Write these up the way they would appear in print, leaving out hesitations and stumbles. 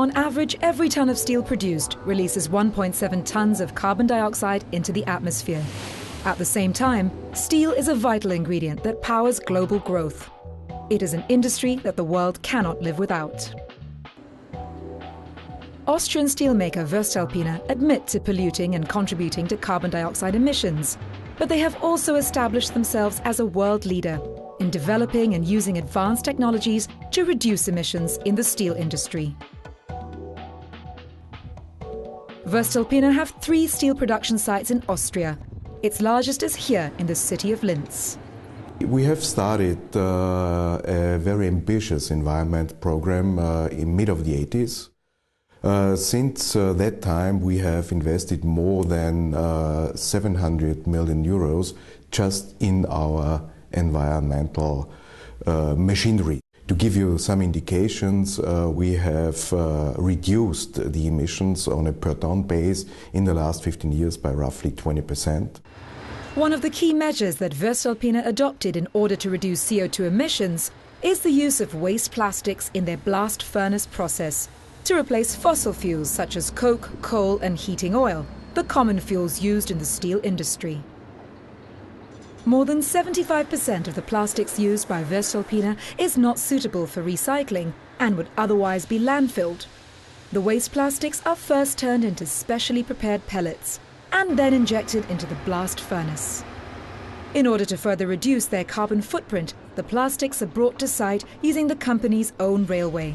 On average, every ton of steel produced releases 1.7 tons of carbon dioxide into the atmosphere. At the same time, steel is a vital ingredient that powers global growth. It is an industry that the world cannot live without. Austrian steelmaker Voestalpine admit to polluting and contributing to carbon dioxide emissions, but they have also established themselves as a world leader in developing and using advanced technologies to reduce emissions in the steel industry. Voestalpine have 3 steel production sites in Austria. Its largest is here in the city of Linz. We have started a very ambitious environment program in mid of the 80s. Since that time we have invested more than 700 million euros just in our environmental machinery. To give you some indications, we have reduced the emissions on a per ton base in the last 15 years by roughly 20%. One of the key measures that Voestalpine adopted in order to reduce CO2 emissions is the use of waste plastics in their blast furnace process to replace fossil fuels such as coke, coal and heating oil, the common fuels used in the steel industry. More than 75% of the plastics used by Voestalpine is not suitable for recycling and would otherwise be landfilled. The waste plastics are first turned into specially prepared pellets and then injected into the blast furnace. In order to further reduce their carbon footprint, the plastics are brought to site using the company's own railway.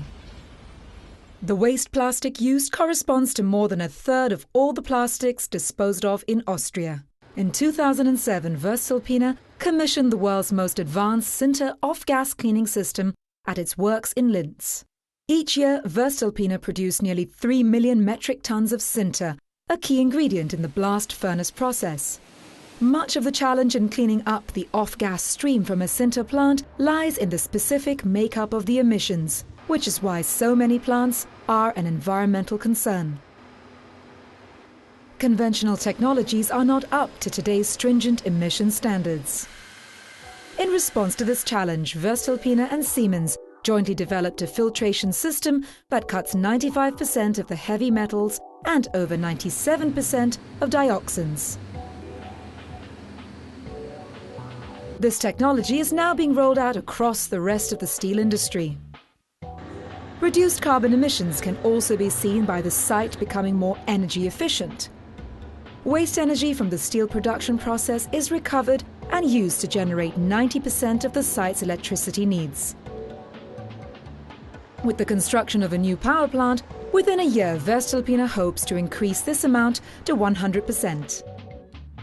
The waste plastic used corresponds to more than a third of all the plastics disposed of in Austria. In 2007, Voestalpine commissioned the world's most advanced sinter off-gas cleaning system at its works in Linz. Each year, Voestalpine produced nearly 3 million metric tons of sinter, a key ingredient in the blast furnace process. Much of the challenge in cleaning up the off-gas stream from a sinter plant lies in the specific makeup of the emissions, which is why so many plants are an environmental concern. Conventional technologies are not up to today's stringent emission standards. In response to this challenge, Voestalpine and Siemens jointly developed a filtration system that cuts 95% of the heavy metals and over 97% of dioxins. This technology is now being rolled out across the rest of the steel industry. Reduced carbon emissions can also be seen by the site becoming more energy efficient. Waste energy from the steel production process is recovered and used to generate 90% of the site's electricity needs. With the construction of a new power plant, within a year Voestalpine hopes to increase this amount to 100%.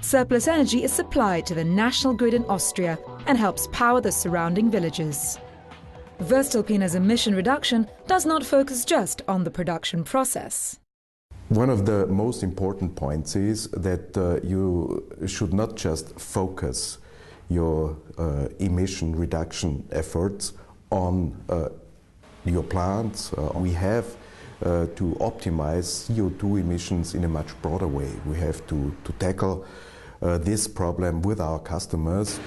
Surplus energy is supplied to the national grid in Austria and helps power the surrounding villages. Voestalpine's emission reduction does not focus just on the production process. One of the most important points is that you should not just focus your emission reduction efforts on your plants. We have to optimize CO2 emissions in a much broader way. We have to tackle this problem with our customers.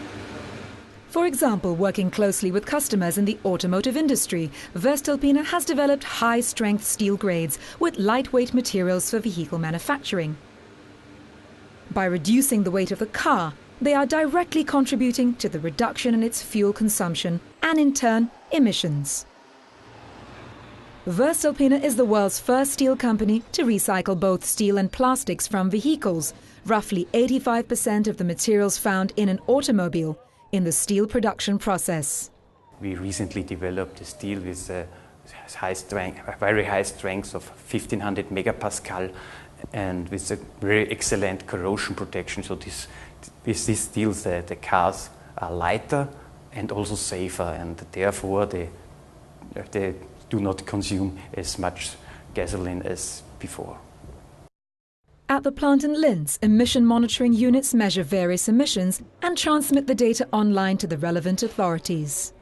For example, working closely with customers in the automotive industry, Voestalpine has developed high-strength steel grades with lightweight materials for vehicle manufacturing. By reducing the weight of the car, they are directly contributing to the reduction in its fuel consumption and, in turn, emissions. Voestalpine is the world's first steel company to recycle both steel and plastics from vehicles, roughly 85% of the materials found in an automobile, in the steel production process. We recently developed a steel with a very high strength of 1500 megapascal and with a very excellent corrosion protection. So with these steels the cars are lighter and also safer, and therefore they do not consume as much gasoline as before. At the plant in Linz, emission monitoring units measure various emissions and transmit the data online to the relevant authorities.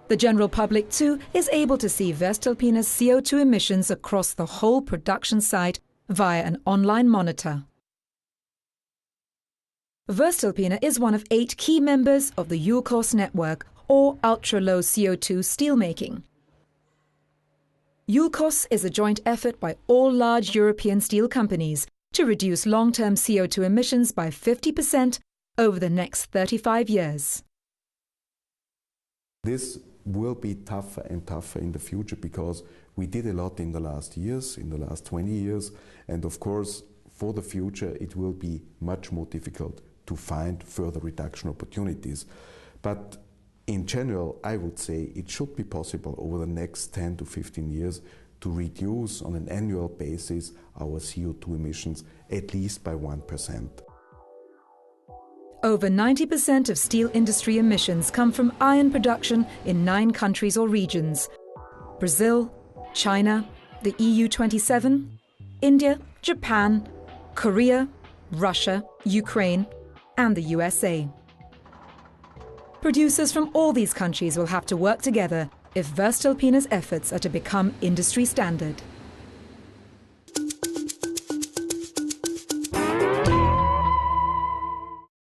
The general public too is able to see Voestalpine's CO2 emissions across the whole production site via an online monitor. Voestalpine is one of 8 key members of the ULCOS network, or ultra-low CO2 steelmaking. Yulkos is a joint effort by all large European steel companies to reduce long-term CO2 emissions by 50% over the next 35 years. This will be tougher and tougher in the future because we did a lot in the last years, in the last 20 years, and of course for the future it will be much more difficult to find further reduction opportunities. But in general, I would say it should be possible over the next 10 to 15 years to reduce on an annual basis our CO2 emissions at least by 1%. Over 90% of steel industry emissions come from iron production in 9 countries or regions: Brazil, China, the EU 27, India, Japan, Korea, Russia, Ukraine, and the USA. Producers from all these countries will have to work together if Voestalpine's efforts are to become industry standard.